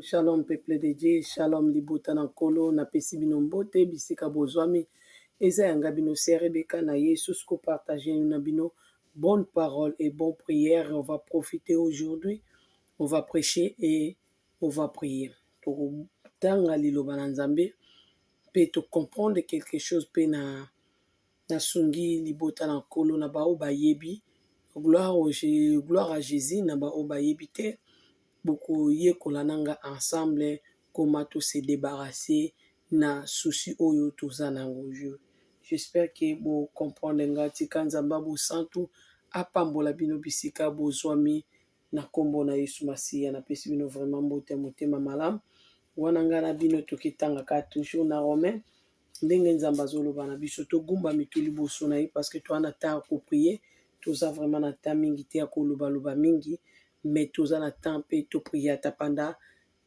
Shalom peuple de Dieu, shalom libota na kolo na pesi bino mbote bisika bozwami eza yanga bino c'est Rebecca na Yesu ko partager na bino bonne parole et bonne prière. On va profiter aujourd'hui, on va prêcher et on va prier. Pour tanga liloba na Nzambe pe to comprendre quelque chose pe na sungi libota na kolo na ba obayebi gloire à Jésus na ba obayebi te. Beaucoup yekola nanga ensemble comment tout se débarrasser na souci oyo toza nango. J'espère que vous comprenez ngati kanzamba bo santu apambola bino bisika bozwami na kombo na Yesu Masiya na pesi bino vraiment mbote motema malamu wana ngana bino tokitanga ka toujours na Romain ndenge nzamba zoloba na biso togumba mituli boso na ye parce que toana ta ko prier toza vraiment na ta mingi te ya koloba loba mingi mais toza na temps pe to prier tapanda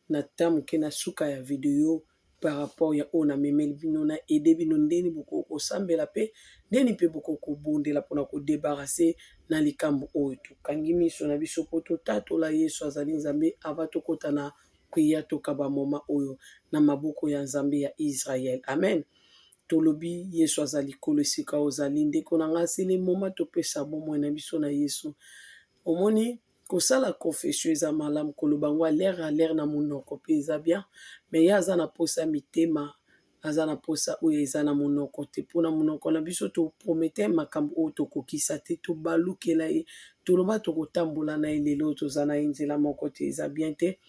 na temps ke na suka ya video par rapport ya ona memeli bino na aider bino ndeni boko ko sambela pe ndeni pe boko ko bondela pona ko débarrasser na likambo oyo to kangi miso na biso poto tato la Yesu azali Nzambe ava to kota na prier to kaba moma oyo na maboko ya Nzambe ya Israël. Amen. Tolobi Yesu azali kolo sika ozali ndeko na ngasili moma to pesa bomo na biso na Yesu. Omoni kosala confession eza malamu koloba ngo l'air na monoko pe eza bien mais ya aza na posa mitema aza na posa oyo eza na monoko te mpona monoko na biso to promete makambo oyo tokokisa te tobalukela ye toloba tokotambola na ye lelo toza na ye nzela moko te eza bien te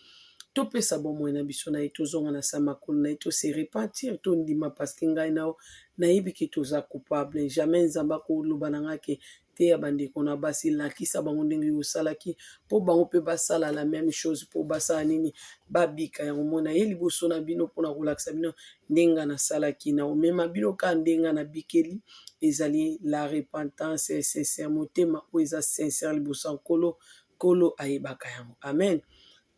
topesa bomoi na biso na ye tozonga na sa makolo na ye tose repentir tondima parceke ngai nao nayebi ke toza coupable jamais nzambe akoloba na nga ke te ya bandeko na basi lakisa bango ndenge yosalaki mpo bango mpe basala la même chose mpo basala nini babika yango mona ye liboso na bino mpona kolakisa bino ndenge nasalaki na omema bino ka ndenge na bikeli ezali la repentance sincère motema oyo eza sincère liboso ya nkolo ayebaka yango. Amen.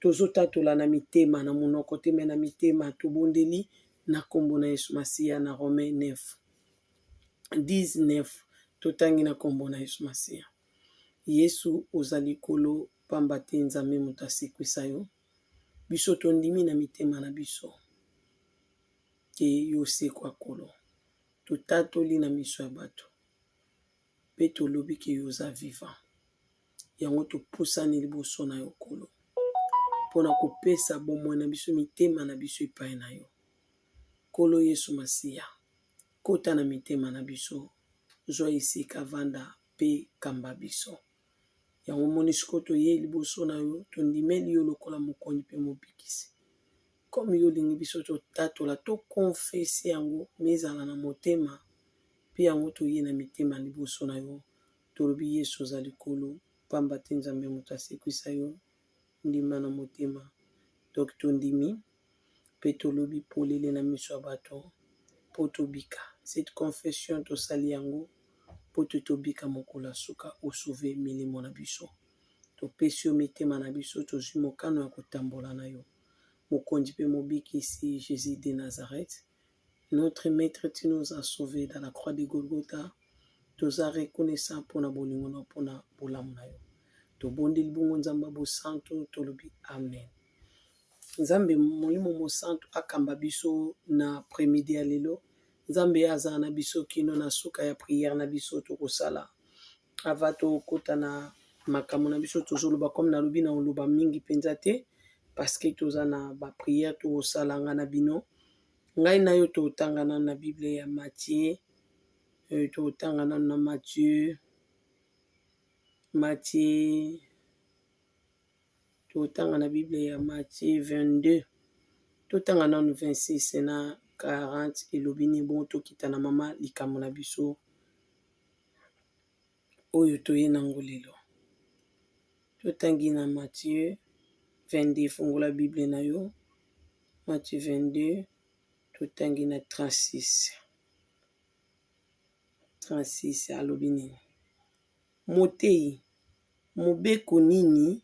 Tozotatola na mitema na monoko te me na mitema tobondeli na kombo na Yesu Masiya na Romain 9:19 totangi na kombo na Yesu Masiya. Yesu ozali kolo pamba te Nzambe moto asekwisa yo biso tondimi na mitema na biso ke yo sekwa kolo totatoli na miso ya bato pe tolobi ke yo oza vivant yango topusani liboso na yo kolo mpona kopesa bomoi na biso mitema na biso epai na yo kolo Yesu Masiya kota na mitema na biso zwa esika vanda pe kamba biso yango monisiko toye liboso na yo tondimeli yo lokola mokonzi pe mobikisi comme yo lingi biso totatola tokonfese yango mezala na motema pe yango toye na mitema liboso na yo tolobi Yesu ozali kolo pamba te Nzambe moto asekwisa yo ndima na motema donc tondimi pe tolobi polele na miso ya bato po tobika cette confession tosali yango po tobika mokolo suka osauve milimo na biso topesi yo mitema na biso tozwi mokano ya kotambola na yo mokonzi pe mobikisi Jésus de Nazareth notre maître tu nous as sauvés dans la croix de Golgotha toza reconnaissant mpona bolingo na mpona bolamu na yo tobondeli bongo Nzambe bosantu tolobi amen. Nzambe molimo mosantu akamba biso na après-midi ya lelo Nzambe aza na biso kino na suka ya prière na biso tokosala ava tokota na makambo na biso tozoloba comme nalobi na oloba mingi mpenza te parce que toza na ba prière tokosala nga na bino ngai na yo totanga na Bible ya Matthieu totanga na Matthieu totanga na Bible ya Matthieu 22 totanga na 26 na 40 elobi ni bon tokita na mama likambo na biso oyo toye nango lelo totangi na Matthieu 22 fungola Bible na yo Matthieu 22 totangi na 36 alobi nini motei mobeko nini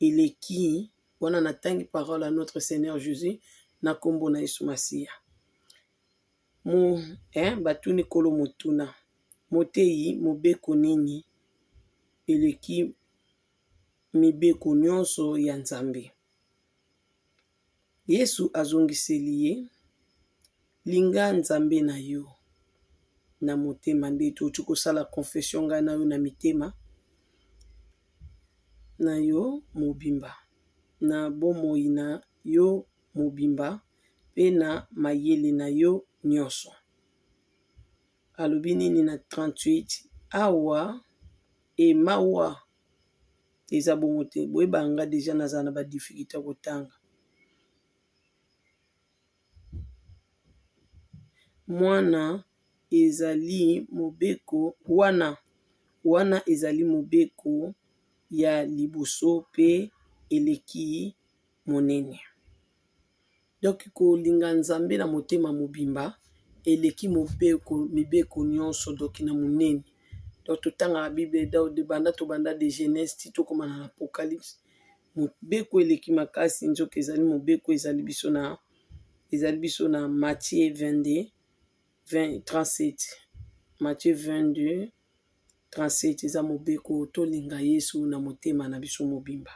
eleki wana natangi parole à notre Seigneur Jésus na kombo na Yesu Masiya batuni kolo motuna motei mobeko nini eleki mibeko nyonso ya Nzambe Yesu azongiseli ye, linga nzambe na yo na motema nde toki kosala confession ngai na yo na mitema na yo mobimba, na bomoi na yo mobimba mpe na mayele na yo nyonso. Alobi nini na 38? Awa mawa eza bongo te, boyebanga deja naza na badifficulté kotanga. Mwana ezali mobeko wana ezali mobeko ya liboso mpe eleki monene. Donc kolinga nzambe na motema mobimba eleki mibeko nyonso donc na monene. Donc totanga Bible banda tobanda de Genèse ti tokoma na Apocalypse, mobeko eleki makasi nzoka ezali mobeko ezali biso na Matthieu 22 37. Matthieu 22 37 eza mobeko tolinga Yesu na motema na biso mobimba.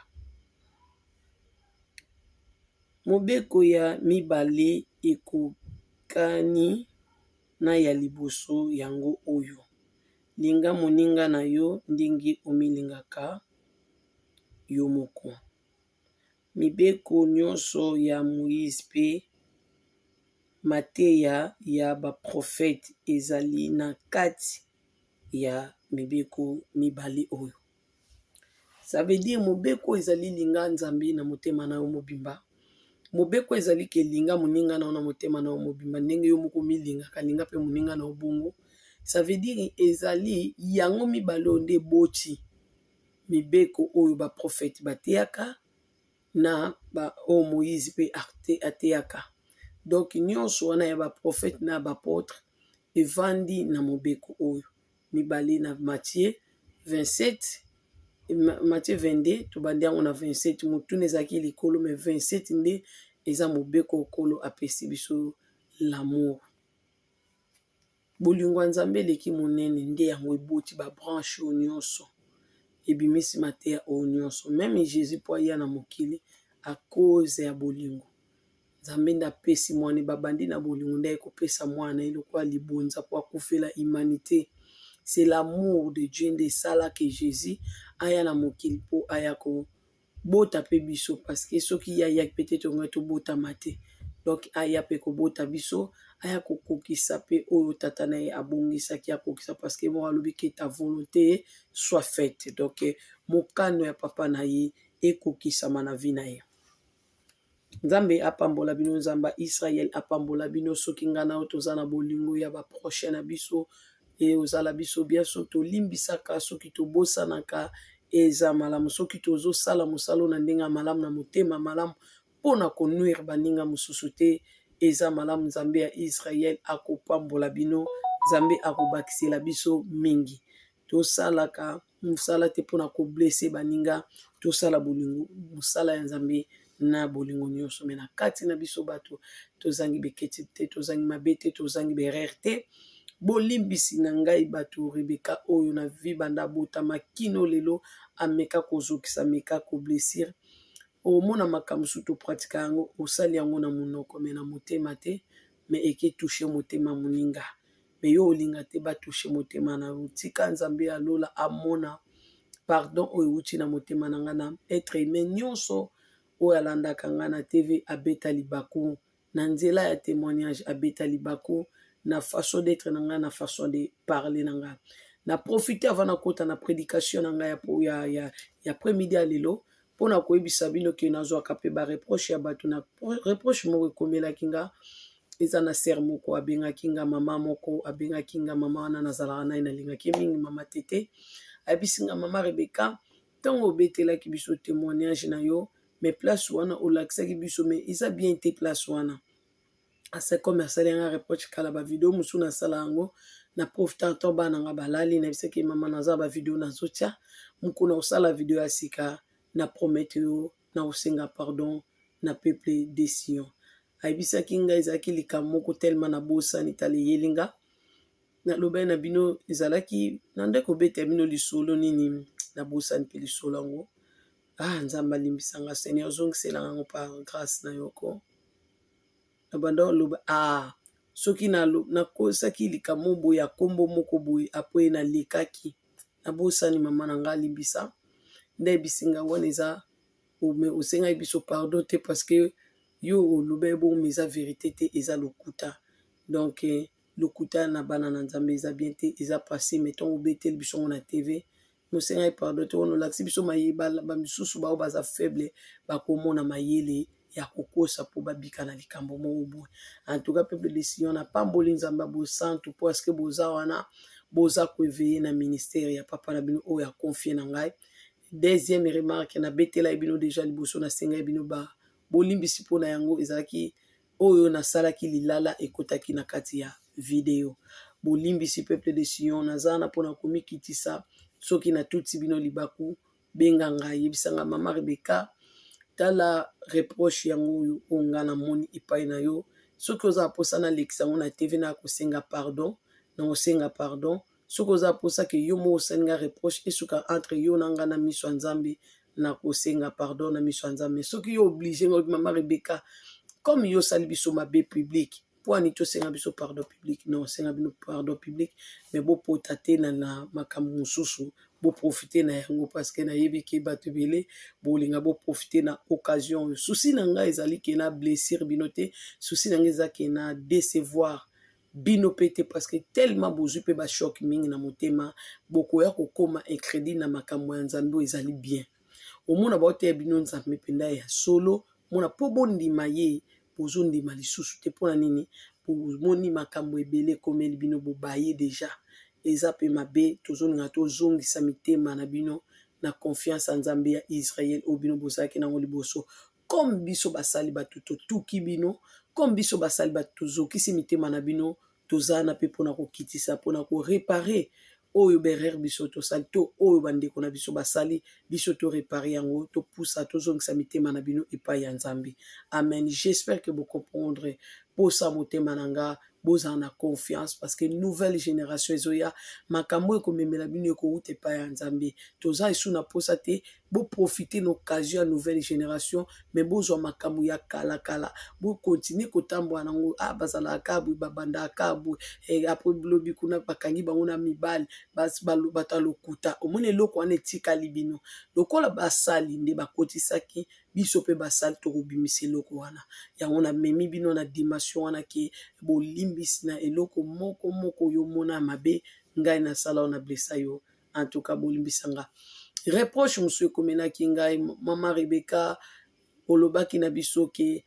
Mobeko ya mibale ekokani na ya liboso yango oyo: linga moninga na yo ndenge omilingaka yo moko. Mibeko nyonso ya Moïse mpe mateya ya baprofete ezali na kati ya mibeko mibale oyo. Ça veut dire mobeko ezali linga nzambe na motema na yo mobimba. Mobeko ezali ke linga moninga na yo na motema na yo mobimba ndenge yo moko milingaka linga mpe moninga na yo bongo. Ça veut dire ezali yango mibale oyo nde boti mibeko oyo baprofete bateyaka na oyo Moïse mpe ateyaka. Donc nyonso wana ya baprofete na bapotre evandi na mobeko oyo mibale na Matthieu 22 tobandi yango na 27 motuna ezalaki likolo me 27 nde eza mobeko okolo apesi biso l'amour. Bolingo ya nzambe eleki monene nde yango eboti babranche oyo nyonso, ebimisi mateya oyo nyonso. Meme Jésus mpo aya na mokili a cause ya bolingo. Nzambe nde apesi mwana babandi na bolingo nde ekopesa mwana elokwa libonza mpo akufela humanité. C'est l'amour de Dieu nde esala ke Jésus aya na mokili mpo aya kobota mpe biso, parce que soki aya peut-être ngai tobotama te. Donc aya mpe kobota biso, aya kokokisa mpe oyo tata na ye abongisaki akokisa, parce que mo alobi ke ta volonté soit faite. Donc mokano ya papa na ye ekokisama na vi na ye. Nzambe apambola bino, nzamba Israël apambola bino. Soki nga na yo toza na bolingo ya baproche na biso e ozala biso bien, so tolimbisaka, soki tobosanaka eza malamu, soki tozosala mosala na ndenge ya malamu na motema malamu mpona konuire baninga mosusu te, eza malamu. Nzambe ya Israël akopambola bino, nzambe akobakisela biso mingi. Tosalaka mosala te mpona koblesse baninga, tosala bolingo mosala ya nzambe na bolingo nyonso. Me na kati na biso bato tozangi beketi te, tozangi mabe te, tozangi berere te. Bolimbisi na ngai bato Rebeka oyo na vi banda botama kino lelo ameka kozokisa, ameka koblessir. Omona makambo su topratika yango, osali yango na monoko me na motema te, me eke touche motema moninga. Me yo olinga te batouche motema na yo. Tika nzambe alola amona pardon oyo euti na motema na nga na être humain nyonso oyo alandaka nga na TV abeta libaku, na nzela ya témoignage abeta libaku, na façon d'être na nga, na façon de parler na nga. Na profiter avant na kota na prédication na nga ya après-midi ya lelo mpona koyebisa bino ke nazwaka mpe bareproche ya bato. Na reproche moko ekomelaki nga, eza na ser moko abengaki nga, mama moko abengaki nga, mama wana nazalaka naye nalingaki mingi, mama tete ayebisi nga, mama Rebeka, ntango obetelaki biso témoignage na yo, me place wana olakisaki biso me eza bien te place wana. Asa comme asali nga reproche kala ba video musu na sala yango, na profita to bana nga balali na bisaki mama naza ba video nazotia mukuna osala video ya sika, na promete yo na osenga pardon na peuple de Sion. Ayebisaki nga ezalaki likambo moko tellement na bosani tala yelinga na lobai na bino ezalaki na nde kobeta bino lisolo nini na bosani mpe lisolo yango. Nzambe alimbisanga, Seigneur zongisela yango par grâce na yoko. na banda loba soki nakosaki likambo boye ya kombo moko boye apoye nalekaki nabosani mama na nga limbisa nde bisinga wana eza osengaki biso pardon te parce que yo oloba bongo eza vérité te eza lokuta donc lokuta na bana na nzambe eza bien te eza passé meton obeteli biso ngo na tv mosengaki pardon te wana olakisi biso mayele bamisusu bao baza faible bakomona mayele ya kokosa mpo babika na likambo moko boye en tout cas peuple de Sion napamboli nzambe bosantu mpo aske boza wana boza koeveye na ministère ya papa na bino oyo akonfie na ngai. Deuxième remarque na betela bino déjà liboso na senga bino bolimbisi mpona yango ezalaki oyo nasalaki lilala ekotaki na kati ya video bolimbisi peuple de Sion naza na mpona komikitisa soki natuti bino libaku benga ngai yebisanga mama Rebeka tala reproche yango oyo onga na moni epai na yo soki oza posa na lekisa ngo na tv na kosenga pardon na osenga pardon soki oza posa ke yo mo osenga reproche esuka entre yo na nga na miso ya nzambe na kosenga pardon na miso ya nzambe soki yo oblige ngo mama Rebeka comme yo sali biso mabe public po ani tosenga biso pardon public non senga bino pardon public mais bopota te na makambo mosusu boprofite na yango parce que nayebi ke bato ebele bolinga boprofite na occasion oyo susi na ngai ezali ke na blessure bino te susi na ngai eza ke na décevoir bino pe te parce que tellement bozwi mpe bashock mingi na motema bokoya kokoma incrédit na makambo ya nzambe oyo ezali bien omona baoteya bino nzambe mpenda ya solo mona mpo bondima ye bozondima lisusu te mpona nini bomoni makambo ebele ekomeli bino bobaye deja eza mpe mabe tozolinga tozongisa mitema na bino na confiance ya nzambe ya Israel oyo bino bozalaki nango liboso comme biso basali bato totuki bino comme biso basali bato tozokisi mitema na bino tozala na mpe mpona kokitisa mpona korepare oyo berere biso tosali to oyo bandeko na biso basali biso torepare yango topusa tozongisa mitema na bino epai ya nzambe amen. J'espère que vous comprendrez posa motema na nga bozala na confiance parce que nouvelle génération ezoya makambo ekomemela bino ekouta epai ya nzambe toza esu na posa te boprofite na occasion ya nouvelle génération mais bozwa makambo ya kala bokontinue kotambola nango bazalaka boye babandaka boye apres lobi kuna bakangi bango na mibali bato ya lokuta omoni eloko wana etikali bino lokola basali nde bakotisaki biso mpe basali tokobimisa eloko wana yango namemi bino na dimension wana ke bolimbisi na eloko moko oyo omona mabe ngai nasala na blessa yo en tout cas bolimbisa nga reproche mosusu ekomenaki ngai mama Rebeka olobaki na biso ke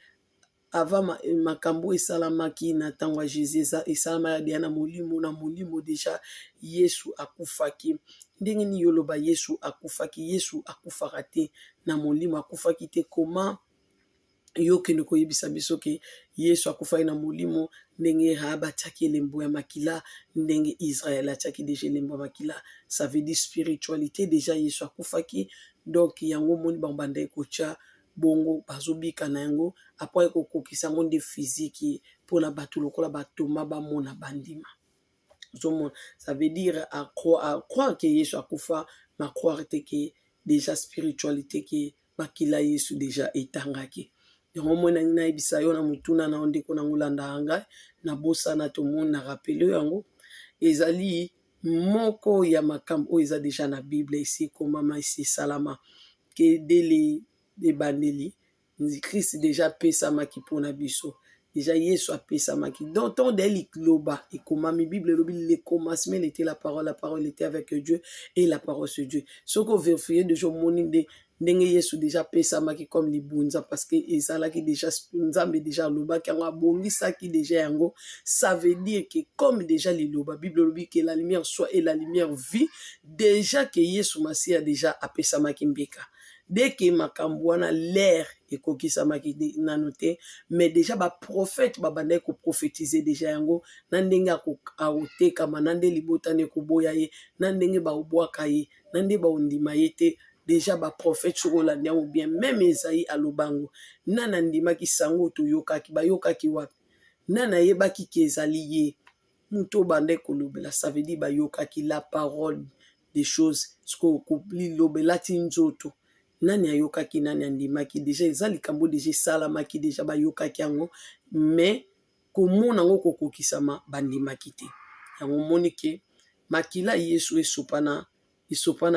avant makambo esalamaki na ntango ya Jésus esalamaki deya na molimo deja Yesu akufaki ndenge nini yoloba Yesu akufaki Yesu akufaka te na molimo akufaki te koma yokende koyebisa biso ke Yesu akufaki na molimo ndenge Rahab atiaki elembo ya makila ndenge Israël atiaki deja elembo ya makila ça veut dire spiritualité deja Yesu akufaki donc yango moni bambanda kotia bongo bazobika na yango apres kokokisa ngo nde physique mpona bato lokola batoma bamona bandima zomona ça veut dire à croire que Yesu akufa ma croire te ke deja spiritualité ke makila Yesu deja etangaki yango mona nayebisa yo na mutuna na ndeko na ngolanda ngai na bosana tomoni na rappele yango ezali moko ya makambo oyo eza deja na Bible esi ekomama esi esalama ke dele ebandeli Christ deja apesamaki mpona biso déjà Yesu apesamaki donc ton de likloba ekomami Bible elobi le commencement était la parole était avec Dieu et la parole c'est Dieu soko vérifier déjà moni ndenge Yesu déjà apesamaki comme libunza parce que ezalaki déjà nzambe déjà alobaki yango abongisaki déjà yango ça veut dire que comme déjà liloba Bible elobi que la lumière soit et la lumière vit déjà que Yesu Masiya déjà apesamaki mbeka dès que makambo wana l'air ekokisamaki nano te mais déjà baprophète babandaki koprophétiser déjà yango na ndenge akotekama na nde libotani ekoboya ye na ndenge baobwaka ye na nde baondima ye te déjà baprophète soki olandi yango bien même Esaïe alobango nana andimaki sango toyokaki bayokaki wapi nana ayebaki ke ezali ye mutu obandaki kolobela ça veut dire bayokaki la parole des choses soki liloba elati nzoto nani ayokaki nani andimaki déjà eza likambo déjà esalamaki déjà bayokaki yango mais komona yango kokokisama bandimaki te. Yango moni ke makila Yesu esopana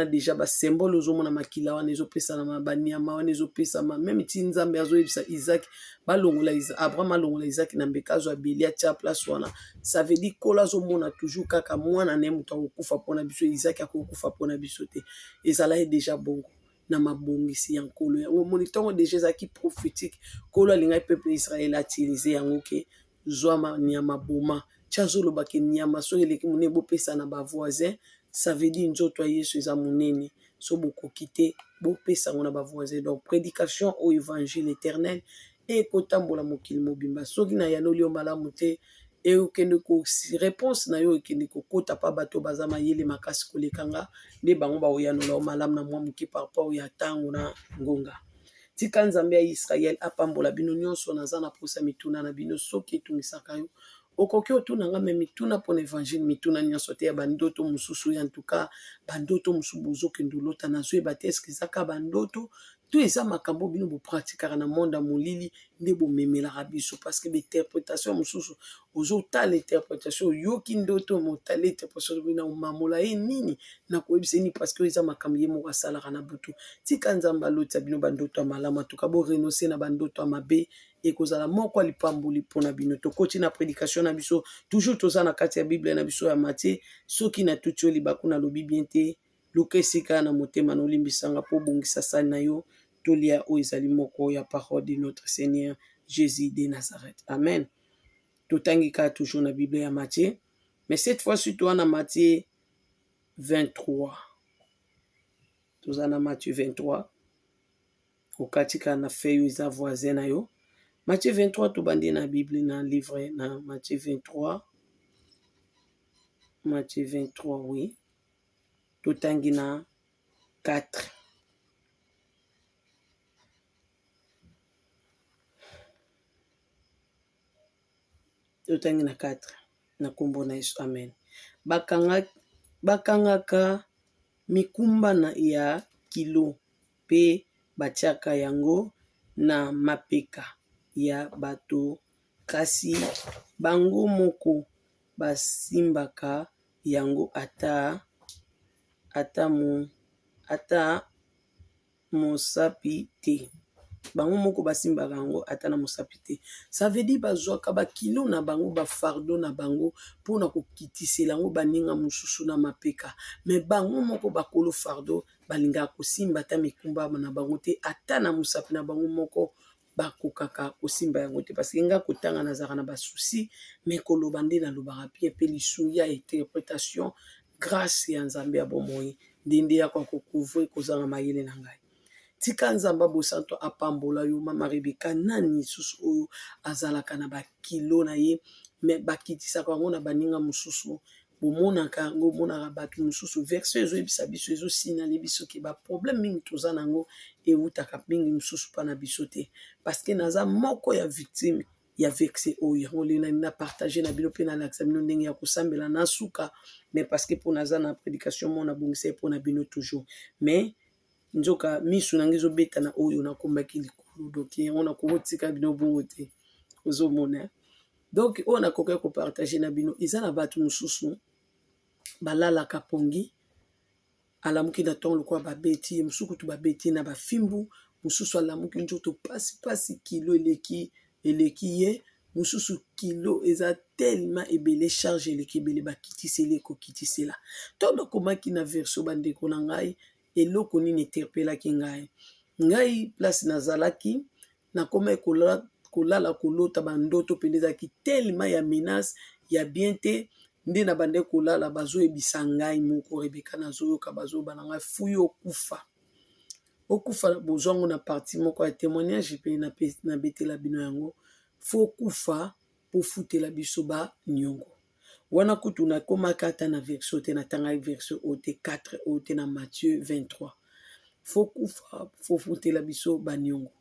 déjà basymbole ozomona makila wana ezopesanama banyama wana ezopesama meme ti Nzambe azoyebisa Isaac balongola Abraham alongola Isaac na mbeka azwa beli atia place wana. Ça veut dire kolo azomona toujours kaka mwana na ye moto akokufa mpona biso, Isaac akokufa mpona biso te. Ezalaki déjà bongo na mabongisi ya nkolo yango moni ntongo déjà ezalaki prophétique kolo alingaki peuple Israël atilize yango ke zwa nyama boma ti azoloba ke nyama soki eleki monene bopesa na bavoisin. Ça veut dire nzoto ya Yesu eza monene so bokoki te bopesa yango na bavoisin. Donc prédication au évangile éternel ekotambola mokili mobimba soki na yanoli yo malamu te ekende ko réponse na yo ekende kokota pa bato baza mayele makasi kolekanga nde bango baoyanola yo malamu na mwa moke par rapport ya ntango na ngonga. Tika Nzambe ya Israel apambola bino nyonso naza na posa mituna na bino soki etungisaka yo okoki otuna nga me mituna mpona évangile mituna nyonso te ya bandoto mosusu ya ntuka bandoto mosusu bozokende olota nazoyeba te eske ezaka bandoto to eza makambo bino bopratikaka na monde ya molili nde bomemelaka biso parceke bainterprétation mosusu ozotala interprétation oyoki ndoto motala interprétation bina omamola ye nini nakoyebisa nini parceke eza makambo ye moko asalaka na butu. Tika Nzambe alotisa bino bandoto ya malamu atuka borenonce na bandoto ya mabe ekozala moko alipamboli mpona bino. Tokoti na prédication na biso toujours toza na kati ya Bible na biso ya Matthieu soki natuti yo libaku nalobi bien te luka esika na motema nolimbisanga mpo obongisa sani na yo tolia oyo ezali moko ya parole de notre Seigneur Jésus de Nazareth. Amen. Totangi kaka toujours na Bible ya Matthieu mais cette fois-ci toza na Matthieu 23. Toza na Matthieu 23 okati kaka na feuille eza voisin na yo. Matthieu 23 tobandi na Bible na livre na Matthieu 23. Matthieu 23 oui. Totangi na 4. Totangi na 4 na kombo na Yesu. Amen. Bakangaka mikumba na ya kilo pe batiaka yango na mapeka ya bato kasi bango moko basimbaka yango ata mosapi te. Bango moko basimbaka yango ata na mosapi te. Ça veut dire bazwaka bakilo na bango bafardo na bango mpona kokitisela yango baninga mosusu na mapeka me bango moko bakolo fardo balingaka kosimba ata mikumba na bango te ata na mosapi na bango moko bakokaka kosimba yango te parce que nga kotanga nazaka na basusi me koloba nde nalobaka pie mpe lisungi ya interprétation grâce ya Nzambe ya bomoi ndende ya kwa kokouvre kozanga mayele na ngai. Tika Nzambe bosanto apambola yo mama Rebeka nani susu oyo azalaka na bakilo na ye me bakitisaka yango na baninga mosusu bomonaka yango omonaka bato mosusu verset ezoyebisa biso ezosinali biso ke baproblème mingi toza nango eutaka mingi mosusu mpa na biso te parceke naza moko ya victime ya verset oyo yango lelo na partage na bino mpe nalakisa bino ndenge ya kosambela na suka mais parceke mpo naza na prédication mo nabongisa mpo na bino toujours mais nzoka misu nange ezobeta na oyo nakombaki likolo donc yango nakokotika bino bongo te ozomona. Donc oyo nakoki kopartage na bino eza na bato mosusu balalaka pongi alamuki na ntongo lokola babeti mosusu kutu babeti na bafimbu mosusu alamuki nzoto pasi kilo eleki ye mosusu kilo eza tellement ebele charge eleki ebele bakitiseli ekokitisela to nakomaki na verso bandeko na ngai eloko nini eterpelaki ngai place nazalaki nakoma kolala kolota bandoto pene ezalaki tellement ya menace ya bien te nde na bande kolala bazoyebisa ngai moko Rebeka nazoyoka bazoyoba na ngai fuyi okufa bozwango na parti moko ya témoignage mpe nabetela bino yango fo kufa po futela biso baniongo wana kutu nakomaka ata na verso te natanga verso oyo te 4 oyo te na Matthieu 23 fo kufa fo futela biso baniongo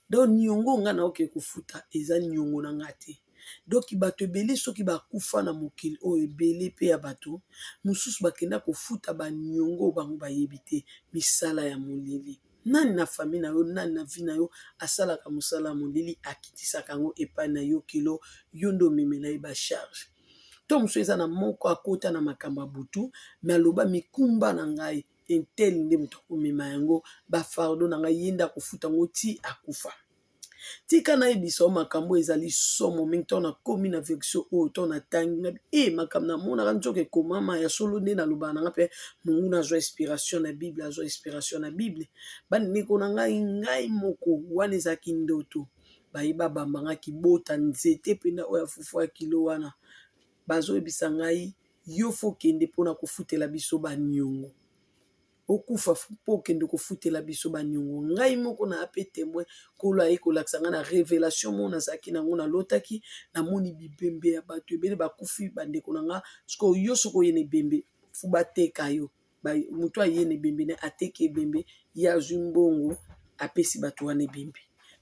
donc niongo nga naoke kofuta eza niongo na nga te donc bato ebele soki bakufa na mokili oyo ebele mpe ya bato mosusu bakenda kofuta baniongo bango bayebi te misala ya molili nani na famille na yo, nani na vie na yo asalaka mosala molili akitisaka yango epai na yo kilo yo ndo omemela ye bacharge. To mosusu eza na moko akota na makambo ya butu me aloba mikumba na ngai intel nde moto akomema yango bafardo na ngai ye nde akofuta yango ti akufa. Tika nayebisa o makambo ezali somo mingi to nakomi na version oyo to natangi ngabi makambo namonaka nzoka ekomama ya solo nde nalobaka nanga mpe monguna azwa inspiration na bible, azwa inspiration na bible. Bandeko na ngai moko wana ezalaki ndoto bayeba bambangaki bota nzete mpena oyo afufu ya kilo wana bazoyebisa ngai yo fo kende mpona kofutela biso baniongo okufa mpo okende kofutela biso baniongo. Ngai moko na ape témoin kolo aye kolakisa ngai na révélation mo nazalaki nango nalotaki namoni bibembe ya bato ebele bakufi bandeko na nga sikoyo yo soko oye na ebembe fu bateka yo moto aye na ebembe ne ateki ebembe ye azwi mbongo apesi bato wana ebembe.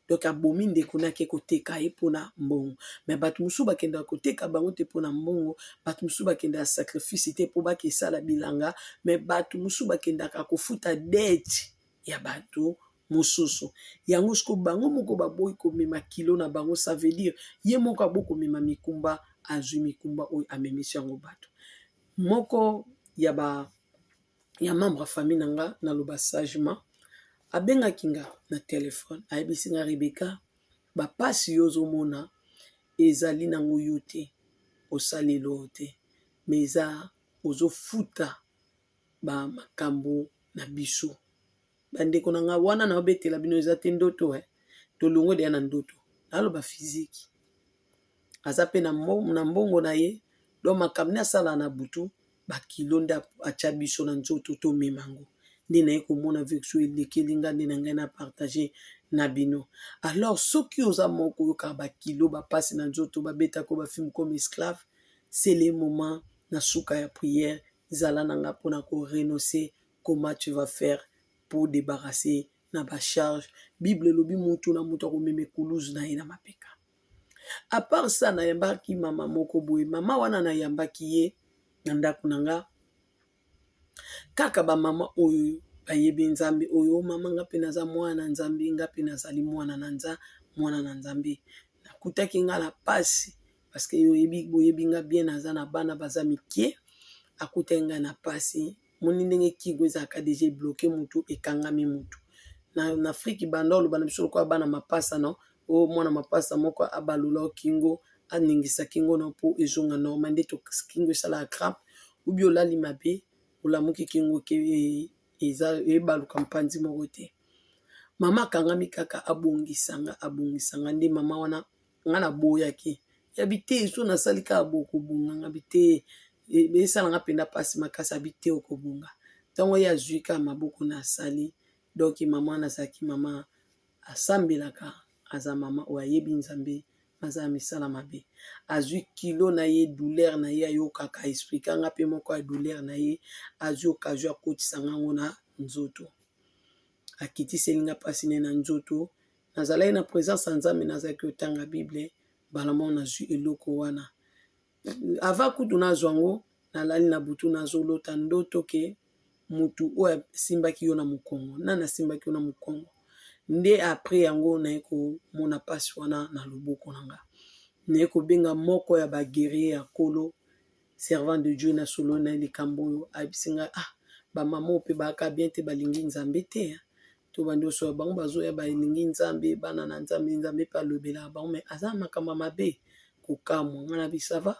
Donc abomi ndeko nake koteka ye mpona mbongo me bato mosusu bakendaka koteka bango te mpona mbongo, bato mosusu bakendaka sacrifice te mpo bakesala bilanga, me bato mosusu bakendaka kofuta dette ya bato mosusu. Yango siko bango moko baboyi komema kilo na bango, ça veut dire ye moko aboyi komema mikumba azwi mikumba oyo amemisi yango bato. Moko ya membre ya famille na nga naloba sagement abengaki nga na telefone ayebisi nga Rebeka bapasi yo ozomona ezali nango yo te osalelo te me eza ozofuta bamakambo na biso. Bandeko na nga wana na obetela bino eza te ndoto tolongo deya na ndoto naloba physique aza pe na mbongo na ye do makambo ne asala na butu bakilo nde atya biso na nzoto tomemango nde na ye komona version elekeli nga nde na ngai na partage na bino. Alors soki oza moko oyoka bakilo bapasi na nzoto babetako bafilme comme esclave, c'est le moment na suka ya prière zala na nga mpona korenoncer comment tu vas faire pour débarrasser na bacharge. Bible elobi mutu na mutu akomema ekuluzu na ye na mapeka. A part ça nayambaki mama moko boye, mama wana nayambaki ye na ndako na nga kaka bamama oyo bayebi nzambe oyo mama nga mpe naza mwana nzambe nga mpe nazali mwana na nzambe. Nakutaki nga na pasi parce que boyebi nga bien naza na bana baza mikie akutaki nga na pasi moni ndenge kigo ezalaka deja ebloke mutu ekangami mutu na Afrique banda oloba na biso lokola bana mapasa no o mwana mapasa moko abalula kingo aningisa kingo na po ezonga normal nde to kingo esala crampe ubi olali mabe olamuki kingo ke eza ebaluka mpanzi moko te. Mama kangami kaka abongisanga nde mama wana nga na boyaki yabi te so nasali kaka bokobonga ngabi te esala nga penda pasi makasi abi te okobonga ntango ye azwi kaka maboko na asali. Donc mama wana azalaki mama asambelaka aza mama oyo ayebi nzambe aza misala mabe azwi kilo na ye douleur na ye ayokaka explika nga mpe moko ya douleur na ye azwi occasion akotisa ngango na nzoto akitiseli nga mpasi ne na nzoto nazalaki na présence ya nzambe nazalaki otanga bible bala moko nazwi eloko wana ava kutu nazwa yango nalali na butu nazolota ndoto ke mutu oyo asimbaki yo na mokongo nani asimbaki yo na mokongo nde apres yango naye komona pasi wana na loboko na nga naye kobenga moko ya baguerrier ya kolo servant de Dieu na solo na likambo oyo ayebisi nga bamama mpe baka bien te balingi nzambe te to bandi osoya bango bazoya balingi nzambe bana na nzambe nzambe mpe alobelaka bango me aza makambo mabe kokamwa nga na bisava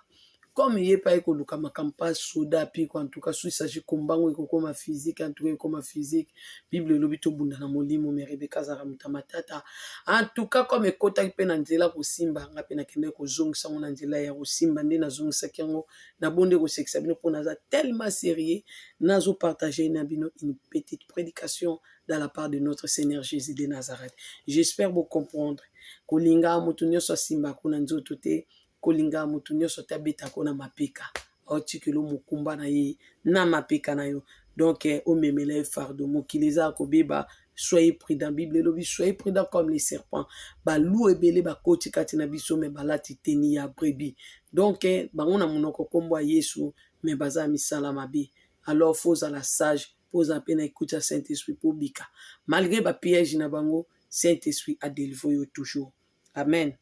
comme ye pa ekoluka makambo pa soda pi en tout cas so isaji kombango ekokoma physique en tout cas ekoma physique bible elobi tobunda na molimo me Rebeka azalaka moto matata en tout cas comme ekotaki mpe na nzela kosimba nga mpe nakendaki kozongisa yango na nzela ya kosimba nde nazongisaki yango nabonde kosekisa bino mpo naza tellement sérieux nazopartage na bino une petite prédication dans la part de notre Seigneur Jésus de Nazareth. J'espère vous comprendre kolinga moto nyonso asimbako na nzoto te kolinga mutu nyonso tabetako na mapeka otikelo mokumba na ye na mapeka na yo donc omemela ye fardo mokili eza kobeba soyez prudent. Bible elobi soyez prudent comme les serpents balu ebele bakoti kati na biso me balati teni ya brebis donc bango na monoko kombo ya Yesu me baza misala mabe. Alors faut la sage poza pe na écoute ya Saint-Esprit po bika. Malgré ba piège na bango, Saint-Esprit a délivré yo toujours. Amen.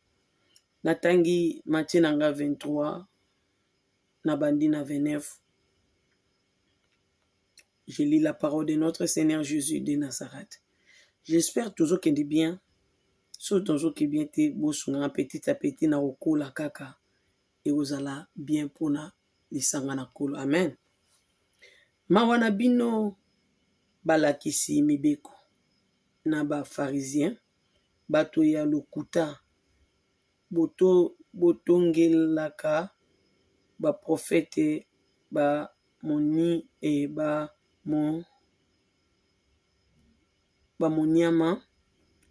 Natangi Matthieu nanga 23 na bandi na 29. Je lis la parole de notre Seigneur Jésus de Nazareth. J'espère toujours qu'il est bien. So toujours qu'il bien te bosunga petit à petit na okola kaka et ozala bien pona lisanga na kolo. Amen. Mawana bino balakisi mibeko na ba pharisien bato ya lokuta botongelaka ba prophète ba moni e ba moniama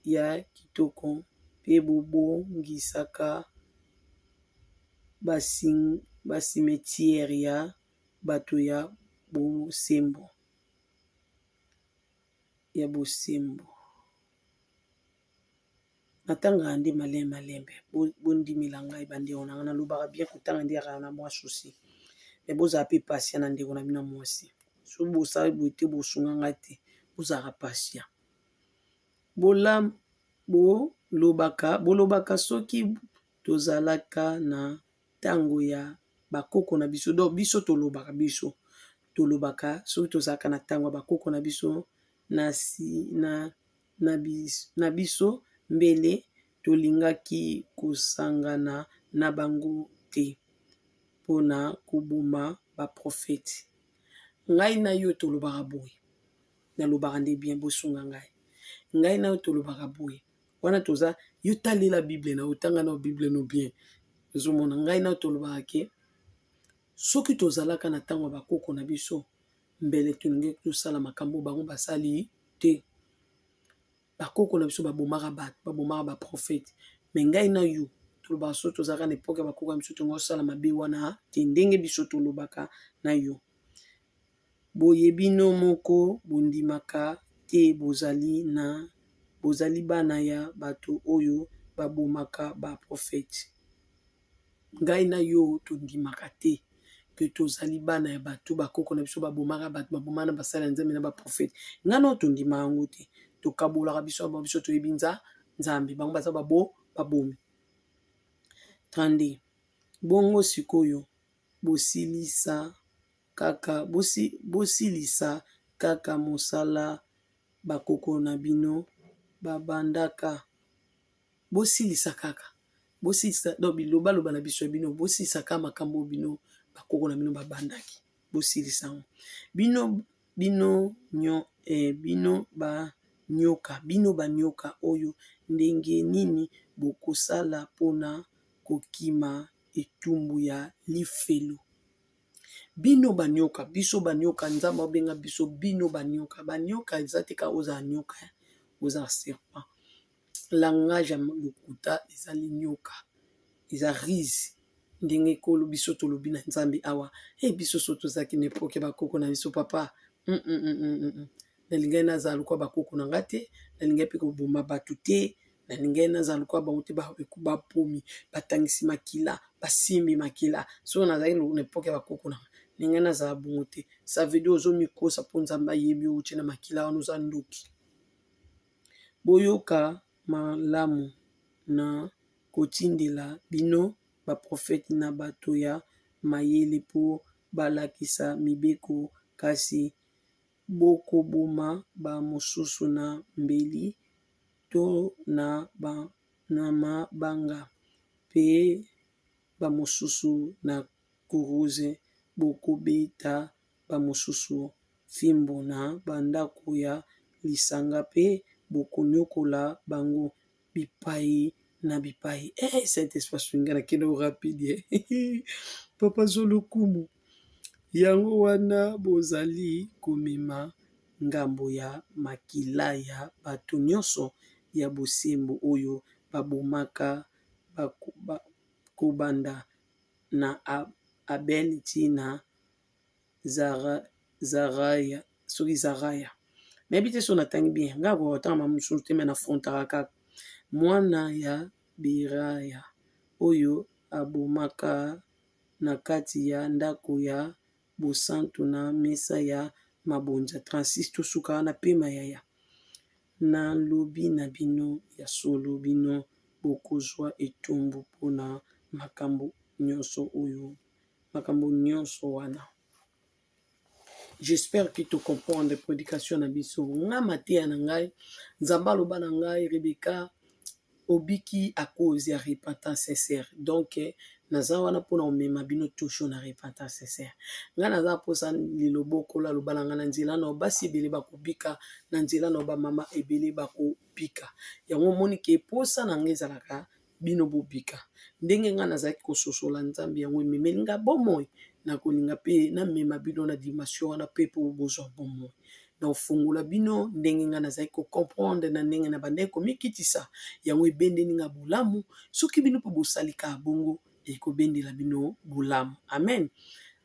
ya kitoko pe bobongisaka basimetiere ya bato ya bosembo natanga nde malembe bondimela ngai bandeko na nga nalobaka bien kotanga nde yaka na mwa susi me bozala mpe patient na ndeko na bino mwasi so bosali boye te bosunga ngai te bozalaka patient bolobaka soki tozalaka na ntango ya bakoko na biso donc biso tolobaka soki tozalaka na ntango ya bakoko na biso na biso mbele tolingaki kosangana na bango te mpona koboma baprofete. Ngai na yo tolobaka boye nalobaka nde bien bosunga ngai na yo tolobaka boye wana toza yo talela bible na otanga na bible no bien ozomona ngai na yo tolobaka ke soki tozalaka na ntango ya bakoko na biso mbele tolingi tosala makambo bango basali te. Bakoko na biso babomaka bato babomaka baprofete me ngai na yo tolobaka so tozalaka na epoke ya bakoko na biso tongo osala mabe wana te ndenge biso tolobaka na yo. Boye bino moko bondimaka te bozali bana ya bato oyo babomaka baprofete. Ngai na yo tondimaka te ke tozali bana ya bato bakoko na biso babomaka bato babomaka na basala ya nzambe na baprofete. Ngai na yo tondima yango te tokabolaka biso biso toyebi nzambe bango baza babomi. 32 bongo sikoyo bosilisa kaka mosala bakoko na bino babandaka bosilisa kaka bosilisa donc bilobaloba na biso ya bino bosilisa kaka makambo bino bakoko na bino babandaki bosilisa bino banyoka oyo ndenge nini bokosala mpona kokima etumbu ya lifelo. Bino banyoka biso banyoka nzambe obenga biso bino banyoka eza te kaka ozala nyoka ozala serpent. Langage ya lokuta ezali nyoka eza rise ndenge ekolo biso tolobi na nzambe awa biso so tozalaki na epoke bakoko na biso papa nalingai nazala lokwa bakoko na nga te nalingai mpe koboma bato te nalingai nazala lokwa bango te bapomi batangisi makila basimbi makila so nazalaki na epoke ya bakoko na nga nalingai nazala bongo te ça veut dire ozomikosa mpo nzambe ayebi outi na makila wana oza ndoki. Boyoka malamu na kotindela bino baprofete na bato ya mayele mpo balakisa mibeko kasi bokoboma bamosusu na mbeli to na mabanga mpe bamosusu na kuruze bokobeta bamosusu fimbo na bandako ya lisanga mpe bokonyokola bango bipai na bipai. Saint-Esprit nga nakende rapide papa zolokumu yango wana bozali komema ngambo ya makila ya bato nyonso ya bosembo oyo babomaka kobanda na Abel tina Zaraya nayebi te so natangi bien nga kokotanga mamosusu te me nafrontaka kaka mwana ya Beraya oyo abomaka na kati ya ndako ya bosantu na mesa ya mabonza 36 tosuka wana pe mayaya. Nalobi na bino ya solo bino bokozwa etumbu mpona makambo nyonso oyo, makambo nyonso wana. J'espère que tu comprends les prédications na biso. Nga mateya na ngai, Nzambe aloba na ngai Rebecca obiki à cause ya repentance sincère. Donc naza wana mpona omema bino toujours na repentance sincère. Nga naza posa liloboko la loba na nga na nzela na basi ebele bakobika, na nzela na ba mama ebele bakobika. Yango moni ke posa na nga ezalaka bino bobika. Ndenge nga nazaki kososola Nzambe yango ememeli nga bomoi, na kolinga pe na mema bino na dimension wana pe po bozwa bomoi. Na ofungola bino ndenge nga nazali ko comprendre na ndenge na bandeko komikitisa yango ebendeli nga bolamu, soki bino po bosalika bongo ekobendela bino bolamu. Amen.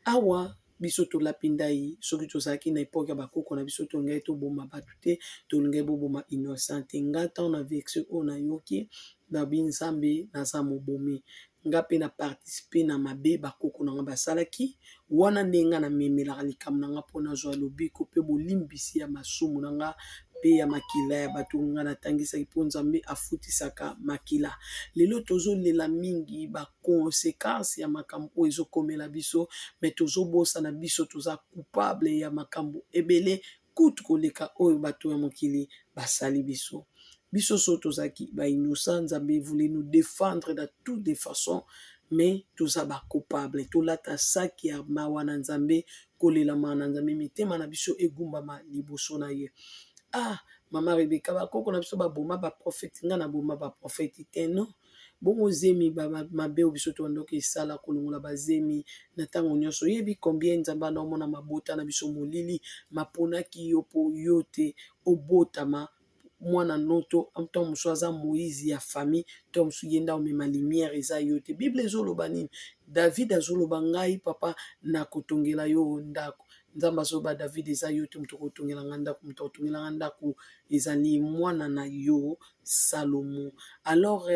Awa biso tolapi ndai soki tozalaki na epoke ya bakoko na biso tolingai toboma bato te, tolingai boboma innocent te. Nga ntango na verset oyo nayoki nabi Nzambe naza mobomi, nga mpe na participe na mabe bakoko na nga basalaki, wana nde nga namemelaka likambo na nga mpo nazwa lobiko mpe bolimbisi ya masumu na nga mpe ya makila ya bato nga natangisaki mpo Nzambe afutisaka makila. Lelo tozolela mingi bakonsekansi ya makambo oyo ezokomela biso, me tozobosana biso toza coupable ya makambo ebele kutu koleka oyo bato ya mokili basali biso. Biso so tozaki ba innocent, Nzambe voulait nous défendre de toutes les façons, mais toza ba coupable. Tolata saki ya mawa na Nzambe, kolela ma na Nzambe, mitema na biso egumbama liboso na ye. Ah, mama Rebecca bakoko na biso baboma ba prophète, nga na boma ba prophète te non. Bongo zemi mabe o biso to ndoki sala kolongola bazemi na tango nyonso yebi combien Nzambe na omona mabota na biso molili maponaki yo po yote obotama mwana noto ntango mosusu aza Moïse ya famille, ntango mosusu ye nde omema lumière eza yo te. Bible ezoloba nini? David azoloba ngai papa nakotongela yo ndako. Nzambe azoba David eza yo te moto akotongela nga ndako, moto akotongela nga ndako ezali mwana na yo Salomo. Alors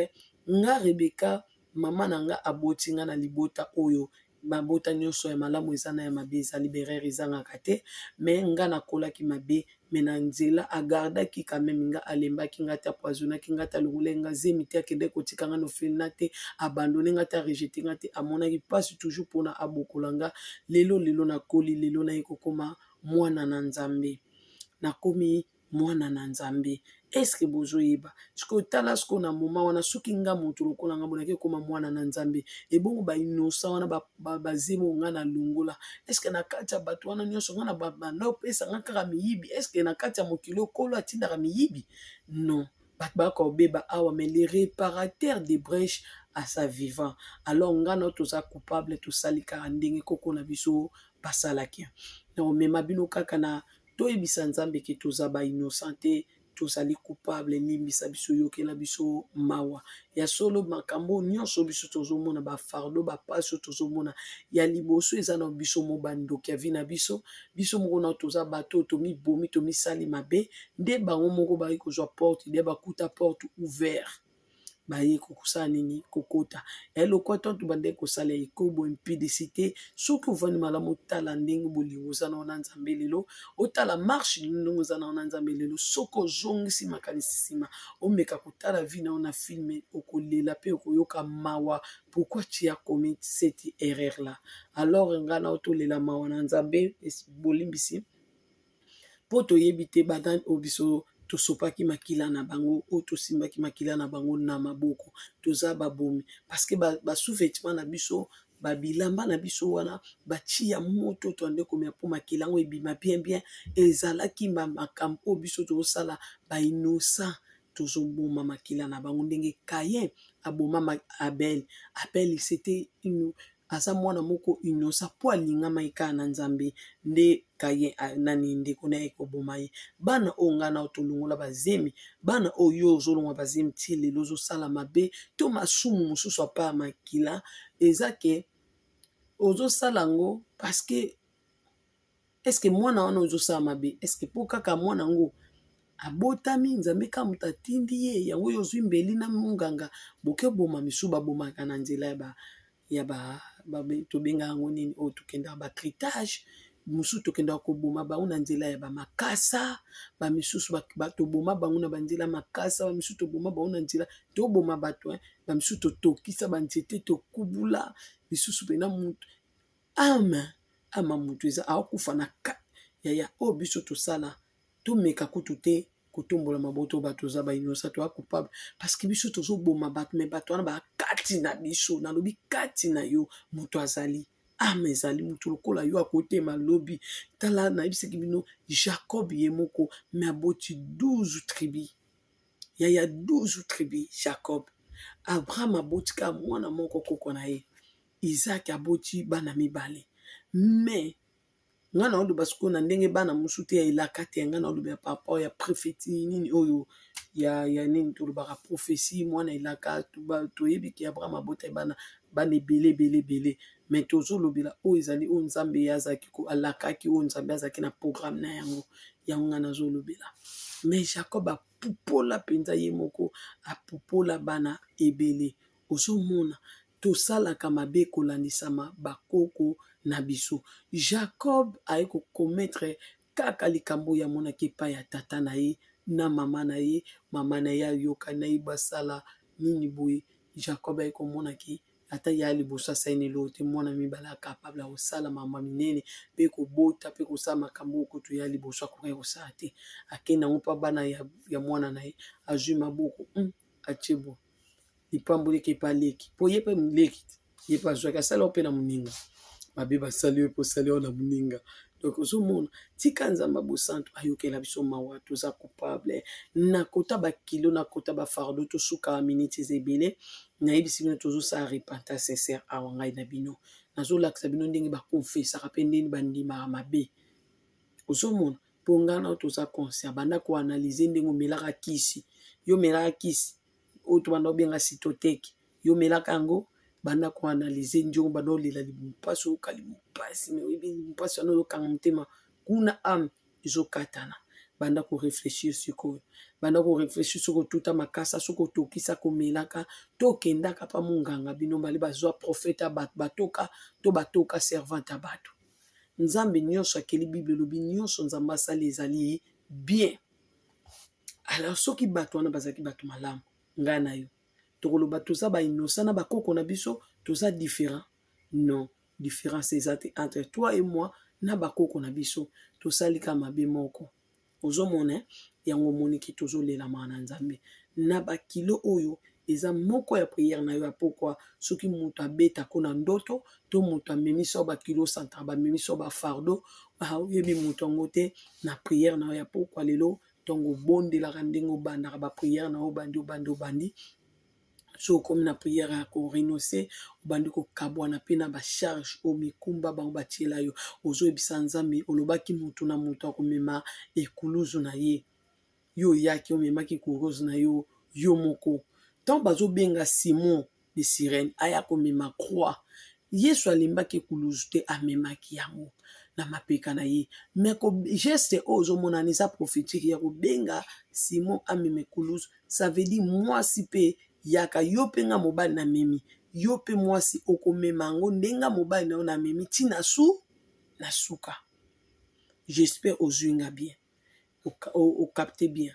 nga Rebecca mama na nga aboti nga na libota oyo mabota nyonso ya malamu eza na ya mabe ezali berere ezangaka te, me nga nakolaki mabe me na nzela agardaki quand même nga, alembaki nga te, apoisonaki nga te, alongolaki nga zemi te, akende kotika nga nofelina te, abandone nga te, arejete nga te, amonaki mpasi toujours mpona abokola nga. Lelo nakoli, lelo naye kokoma mwana na Nzambe, nakomi mwana na Nzambe. Eske bozoyeba siko tala siko na moma wana soki nga moto lokola nga bonaki koma mwana na Nzambe ebongo ba innocent wana bazemo nga na longola, eske na kati ya bato wana nyonso nga na banda opesa nga kaka miyibi, eske na kati ya mokili okolo atindaka miyibi? Non, bato baka obeba awa, mais le réparateur des brèches à sa vivant. Alors nga na toza coupable tosali kaka ndenge koko na biso basalaki. Donc mema bino kaka na toyebisa Nzambe ke toza ba innocent te, tozali coupable, limbisa biso yokela biso mawa ya solo makambo nyonso biso tozomona ba fardo ba paso tozomona ya liboso eza na biso mobandoki ya vi na biso moko na toza bato tomi bomi tomi sali mabe nde bango moko bayi kozwa porte nde bakuta porte ouvert baye kokosala nini kokota eloko tantu bande kosala ekobo impudicité soki ovandi malamu otala ndenge bolingo oza na Nzambe lelo, otala marche ndenge oza na Nzambe lelo, soki ozongisi makanisi nsima omeka kotala vi na na filme okolela pe okoyoka mawa. Pourquoi tu as commis cette erreur là? Alors nga na otolela mawa na Nzambe bolimbisi po toyebi te badani obiso tosopaki makila na bango o tosimbaki makila na bango na maboko toza babomi parce que ba sous-vêtements na biso babilamba na biso wana batia moto to ande komia po makila ngo ebima bien bien ezalaki makambo o biso tozosala ba innocent tozoboma makila na bango ndenge Caïn aboma Abel. C'était une asa mwana moko innocent po alingama eka na Nzambe nde Caïn nani ndeko na ye koboma ye. Bana oyo nga na otolongola bazemi, bana oyo ozolonga bazemi ti lelo ozosala mabe to masumu mosusu apa ya makila eza ke ozosala ngo parce que eske mwana wana ozosala mabe eske po kaka mwana ngo abotami Nzambe ka moto atindi ye yango oyo ozwi mbeli na munganga boke boma misu babomaka na nzela ya ba tobenga yango nini oyo tokendaka bacritage mususu tokenda koboma bango na nzela ya bamakasa, bamisusu toboma bango na banzela makasa, bamisusu toboma bango na nzela toboma bato, bamisusu totokisa banzete tokubula, misusu pena mutu ama mutu eza akokufa na yaya oyo biso tosala tomeka kutu te kotombola maboto bato oza bainosa to coupable parce que biso tozoboma bato me bato wana bakati na biso nalobi kati na yo moto azali ame ezali mutu lokola yo akotema lobi tala nayebisaki bino Jacob ye moko me aboti 12 tribu yaya 12 tribu Jacob. Abraham abotika mwana moko koko na ye Isaac aboti bana mibale me nga na oloba sikoyo na ndenge bana mosusu te ya elaka te nga na oloba par rapport ya prophétie nini oyo ya nini tolobaka prophétie mwana elaka toyebi ke Abraham abota bana ebele me tozolobela oyo ezali oyo nzambe azalaki alakaki oyo nzambe azalaki na programme na yango nga nazolobela me Jacob apupola mpenza ye moko apupola bana ebele ozomona tosalaka mabe kolandisama bakoko na biso. Jacob aye komettre kaka likambo ya monaki epai ya tata na ye na mama na ye ayoka na ye basala nini boye Jacob aye komonaki ata ya liboso asaini lo te mwana mibale capable kosala mama minene pe kobota pe kosala makambo okutu ya liboso akoki kosala te akenda ngo mpa bana ya mwana na ye azwi maboko achebo lipamboleki epa leki po ye mpe leki ye mpe azwaki asala mpe na moninga mabe basali yo mpo osali yo na moninga donc ozomona tika nzambe bosantu ayokela biso mawa toza coupable na kota bakilo na kota bafardo tosuka miniti eza ebele nayebisi bino tozosala repentance sincere awa ngai na bino nazolakisa bino ndenge bakonfesaka mpe ndenge bandimaka mabe ozomona mpo ngai nao toza conscient banda koanalyze ndenge omelaka kisi yo omelaka kisi oyo tobanda obenga cytoteke yo omelaka yango banda koanalyze ndiongo banda olela limpasi oyoka limpasi me oyebi mpasi wana oyokanga motema kuna ame ezokatana banda koreflechir sikoyo banda koreflechir soki otuta makasa soki otokisa komelaka tokendaka mpa monganga bino bale bazwa profete ya bato batoka to batoka servante ya bato nzambe nyonso akeli bible elobi nyonso nzambe asali ezali bien. Alors soki bato wana bazalaki bato malamu ngai na yo tokoloba toza bainosa na bakoko na biso toza différent non différence ezate entre toi et moi na bakoko na biso tosalika mabe moko ozomona yango moniki tozolelamaka na nzambe na bakilo oyo eza moko ya prière na yo ya pokwa soki moto abetako na ndoto to moto amemisa bakilo centre bamemisa bafardo oyebi moto yango te na prière na yo ya pokwa lelo ntongo obondelaka ndenge obandaka baprière na obandi so okomi na prière ya korenonce obandi kokabwana mpe na bacharge o mikumba bango batiela yo ozoyebisa nzambe olobaki motu na moto akomema ekuluzu na ye yo oyaki omemaki kuruzu na yo yo moko ntango bazobenga Simon de Sirène aya komema croix Yesu alimbaki ekuluzu te amemaki yango na mapeka na ye me geste oyo ozomonana eza prophétique ya kobenga Simon amema ekuluzu ça veut dire mwasi mpe yaka yo mpe nga mobali na memi yo mpe mwasi okomema yango ndenga mobali na yo na memi ntina na suka j'espère ozwinga bien okapte bien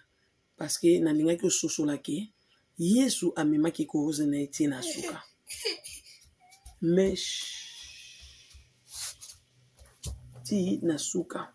parce que nalingaki ososolaki Yesu amemaki ekuluzu na ye ntina suka mais ti na suka